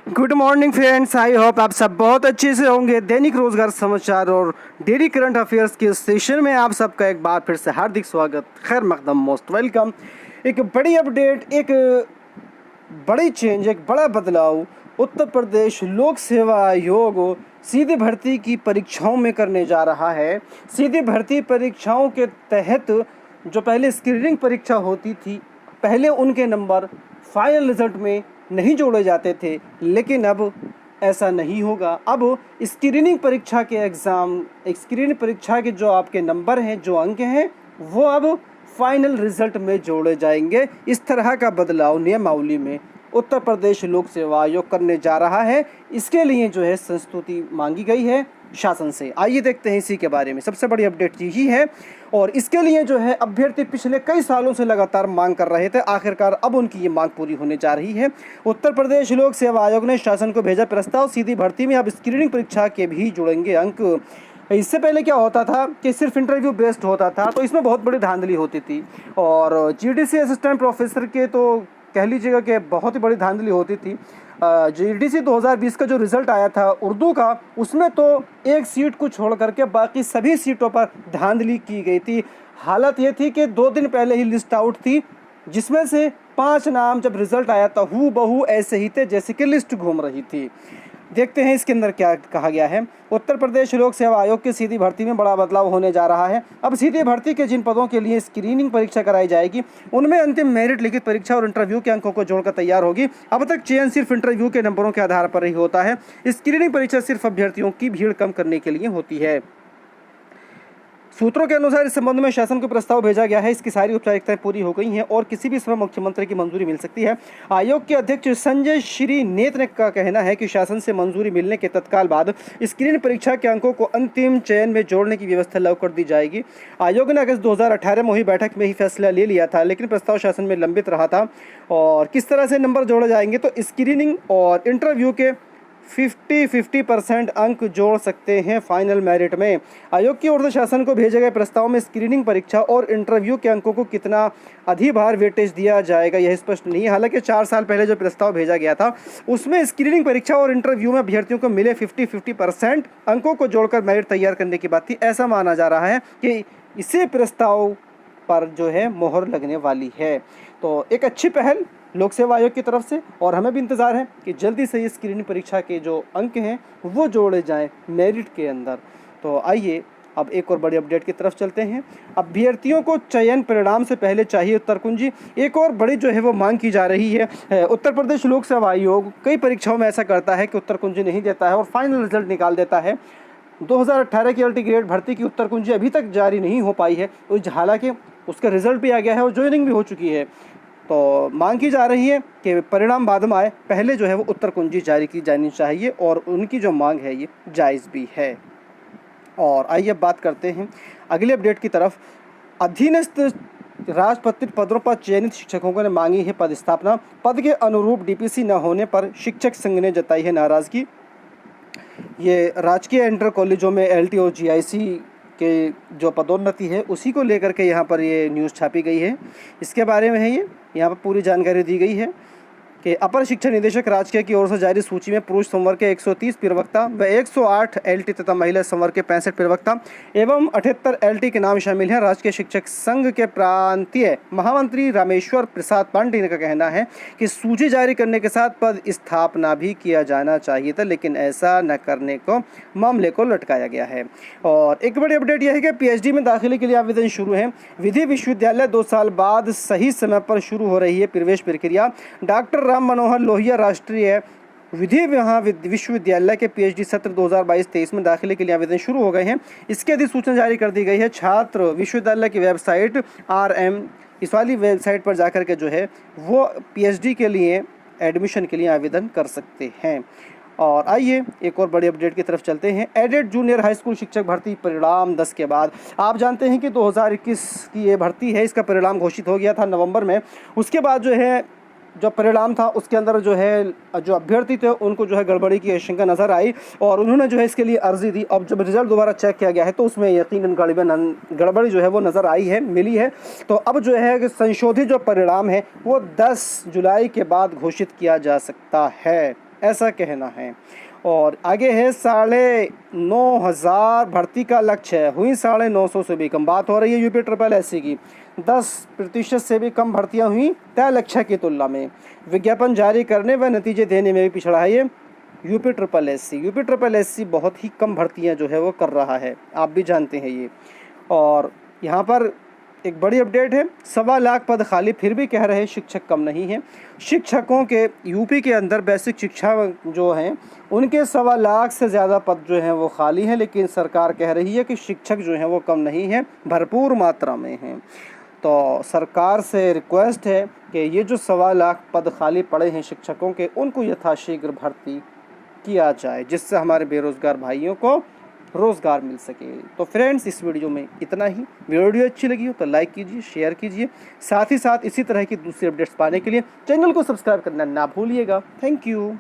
Good morning friends, I hope आप सब बहुत अच्छे से होंगे। दैनिक रोजगार समाचार और डेली करंट अफेयर्स के सेशन में आप सबका एक बार फिर से हार्दिक स्वागत, खैर मकदम, मोस्ट वेलकम। एक बड़ी अपडेट, एक बड़ी चेंज, एक बड़ा बदलाव उत्तर प्रदेश लोक सेवा आयोग सीधी भर्ती की परीक्षाओं में करने जा रहा है। सीधी भर्ती परीक्षाओं के तहत जो पहले स्क्रीनिंग परीक्षा होती थी, पहले उनके नंबर फाइनल रिजल्ट में नहीं जोड़े जाते थे, लेकिन अब ऐसा नहीं होगा। अब स्क्रीनिंग परीक्षा के स्क्रीनिंग परीक्षा के जो आपके नंबर हैं, जो अंक हैं, वो अब फाइनल रिजल्ट में जोड़े जाएंगे। इस तरह का बदलाव नियमावली में उत्तर प्रदेश लोक सेवा आयोग करने जा रहा है। इसके लिए जो है संस्तुति मांगी गई है शासन से। आइए देखते हैं इसी के बारे में। सबसे बड़ी अपडेट यही है, और इसके लिए जो है अभ्यर्थी पिछले कई सालों से लगातार मांग कर रहे थे। आखिरकार अब उनकी ये मांग पूरी होने जा रही है। उत्तर प्रदेश लोक सेवा आयोग ने शासन को भेजा प्रस्ताव, सीधी भर्ती में अब स्क्रीनिंग परीक्षा के भी जुड़ेंगे अंक। इससे पहले क्या होता था कि सिर्फ इंटरव्यू बेस्ड होता था, तो इसमें बहुत बड़ी धांधली होती थी। और जीडीसी असिस्टेंट प्रोफेसर के तो कह लीजिएगा कि बहुत ही बड़ी धांधली होती थी। जीडीसी 2020 का जो रिज़ल्ट आया था उर्दू का, उसमें तो एक सीट को छोड़ करके बाकी सभी सीटों पर धांधली की गई थी। हालत ये थी कि 2 दिन पहले ही लिस्ट आउट थी, जिसमें से 5 नाम जब रिज़ल्ट आया था हूबहू ऐसे ही थे जैसे कि लिस्ट घूम रही थी। देखते हैं इसके अंदर क्या कहा गया है। उत्तर प्रदेश लोक सेवा आयोग की सीधी भर्ती में बड़ा बदलाव होने जा रहा है। अब सीधी भर्ती के जिन पदों के लिए स्क्रीनिंग परीक्षा कराई जाएगी, उनमें अंतिम मेरिट, लिखित परीक्षा और इंटरव्यू के अंकों को जोड़कर तैयार होगी। अब तक चयन सिर्फ इंटरव्यू के नंबरों के आधार पर ही होता है। स्क्रीनिंग परीक्षा सिर्फ अभ्यर्थियों की भीड़ कम करने के लिए होती है। सूत्रों के अनुसार इस संबंध में शासन को प्रस्ताव भेजा गया है। इसकी सारी औपचारिकताएं पूरी हो गई हैं और किसी भी समय मुख्यमंत्री की मंजूरी मिल सकती है। आयोग के अध्यक्ष संजय श्री नेत्र का कहना है कि शासन से मंजूरी मिलने के तत्काल बाद स्क्रीनिंग परीक्षा के अंकों को अंतिम चयन में जोड़ने की व्यवस्था लागू कर दी जाएगी। आयोग ने अगस्त 2018 में हुई बैठक में ही फैसला ले लिया था, लेकिन प्रस्ताव शासन में लंबित रहा था। और किस तरह से नंबर जोड़े जाएंगे, तो स्क्रीनिंग और इंटरव्यू के 50% अंक जोड़ सकते हैं फाइनल मेरिट में। आयोग की ओर से शासन को भेजे गए प्रस्ताव में स्क्रीनिंग परीक्षा और इंटरव्यू के अंकों को कितना अधिभार वेटेज दिया जाएगा, यह स्पष्ट नहीं है। हालांकि 4 साल पहले जो प्रस्ताव भेजा गया था, उसमें स्क्रीनिंग परीक्षा और इंटरव्यू में अभ्यर्थियों को मिले 50% अंकों को जोड़कर मेरिट तैयार करने की बात थी। ऐसा माना जा रहा है कि इसी प्रस्ताव पर जो है मोहर लगने वाली है। तो एक अच्छी पहल लोक सेवा आयोग की तरफ से, और हमें भी इंतज़ार है कि जल्दी से ये स्क्रीनिंग परीक्षा के जो अंक हैं वो जोड़े जाएं मेरिट के अंदर। तो आइए अब एक और बड़ी अपडेट की तरफ चलते हैं। अभ्यर्थियों को चयन परिणाम से पहले चाहिए उत्तर कुंजी। एक और बड़ी जो है वो मांग की जा रही है। उत्तर प्रदेश लोक सेवा आयोग कई परीक्षाओं में ऐसा करता है कि उत्तर कुंजी नहीं देता है और फाइनल रिजल्ट निकाल देता है। 2018 की अल्टी ग्रेड भर्ती की उत्तर कुंजी अभी तक जारी नहीं हो पाई है, हालांकि उसका रिजल्ट भी आ गया है और ज्वाइनिंग भी हो चुकी है। तो मांग की जा रही है कि परिणाम बाद में आए, पहले जो है वो उत्तर कुंजी जारी की जानी चाहिए, और उनकी जो मांग है ये जायज़ भी है। और आइए अब बात करते हैं अगले अपडेट की तरफ। अधीनस्थ राजपत्रित पदों पर चयनित शिक्षकों ने मांगी है पदस्थापना। पद के अनुरूप डीपीसी न होने पर शिक्षक संघ ने जताई है नाराज़गी। ये राजकीय इंटर कॉलेजों में एलटी और जीआईसी के जो पदोन्नति है उसी को लेकर के यहाँ पर ये न्यूज़ छापी गई है। इसके बारे में है ये, यहाँ पर पूरी जानकारी दी गई है कि अपर शिक्षा निदेशक राजकीय की ओर से जारी सूची में पुरुष संवर्ग के 130 प्रवक्ता व 108 एलटी तथा महिला संवर्ग के 65 प्रवक्ता एवं 78 एलटी के नाम शामिल हैं। राजकीय शिक्षक संघ के प्रांतीय महामंत्री रामेश्वर प्रसाद पांडे का कहना है कि सूची जारी करने के साथ पद स्थापना भी किया जाना चाहिए था, लेकिन ऐसा न करने को मामले को लटकाया गया है। और एक बड़ी अपडेट यह है कि पीएचडी में दाखिले के लिए आवेदन शुरू है। विधि विश्वविद्यालय 2 साल बाद सही समय पर शुरू हो रही है प्रवेश प्रक्रिया। डॉक्टर राम मनोहर लोहिया राष्ट्रीय विधि विश्वविद्यालय के पीएचडी सत्र 2022-23 में दाखिले के लिए आवेदन शुरू हो गए हैं। इसकी अधिसूचना जारी कर दी गई है। छात्र विश्वविद्यालय की वेबसाइट RM, इस वाली वेबसाइट पर जाकर के जो है वो पीएचडी के लिए एडमिशन के लिए आवेदन कर सकते हैं। और आइए एक और बड़ी अपडेट की तरफ चलते हैं। एडेड जूनियर हाई स्कूल शिक्षक भर्ती परिणाम 10 के बाद। आप जानते हैं कि 2021 की ये भर्ती है, इसका परिणाम घोषित हो गया था नवंबर में। उसके बाद जो है जो परिणाम था उसके अंदर जो है जो अभ्यर्थी थे उनको जो है गड़बड़ी की आशंका नज़र आई और उन्होंने जो है इसके लिए अर्जी दी। अब जब रिजल्ट दोबारा चेक किया गया है तो उसमें यकीनन गड़बड़ी जो है वो नज़र आई है, मिली है। तो अब जो है संशोधित जो परिणाम है वो 10 जुलाई के बाद घोषित किया जा सकता है। ऐसा कहना है। और आगे है 9,500 भर्ती का लक्ष्य है, हुई 950 से भी कम। बात हो रही है यूपी ट्रिपल एससी की। 10% से भी कम भर्तियां हुई तय लक्ष्य की तुलना में। विज्ञापन जारी करने व नतीजे देने में भी पिछड़ा है ये यूपी ट्रिपल एससी बहुत ही कम भर्तियां जो है वो कर रहा है, आप भी जानते हैं ये। और यहाँ पर एक बड़ी अपडेट है, 1.25 लाख पद खाली, फिर भी कह रहे हैं शिक्षक कम नहीं है। शिक्षकों के यूपी के अंदर बेसिक शिक्षा जो हैं उनके 1.25 लाख से ज़्यादा पद जो हैं वो खाली हैं, लेकिन सरकार कह रही है कि शिक्षक जो हैं वो कम नहीं हैं, भरपूर मात्रा में हैं। तो सरकार से रिक्वेस्ट है कि ये जो 1.25 लाख पद खाली पड़े हैं शिक्षकों के, उनको यथाशीघ्र भर्ती किया जाए, जिससे हमारे बेरोज़गार भाइयों को रोज़गार मिल सके। तो फ्रेंड्स, इस वीडियो में इतना ही। वीडियो अच्छी लगी हो तो लाइक कीजिए, शेयर कीजिए। साथ ही साथ इसी तरह की दूसरी अपडेट्स पाने के लिए चैनल को सब्सक्राइब करना ना भूलिएगा। Thank you.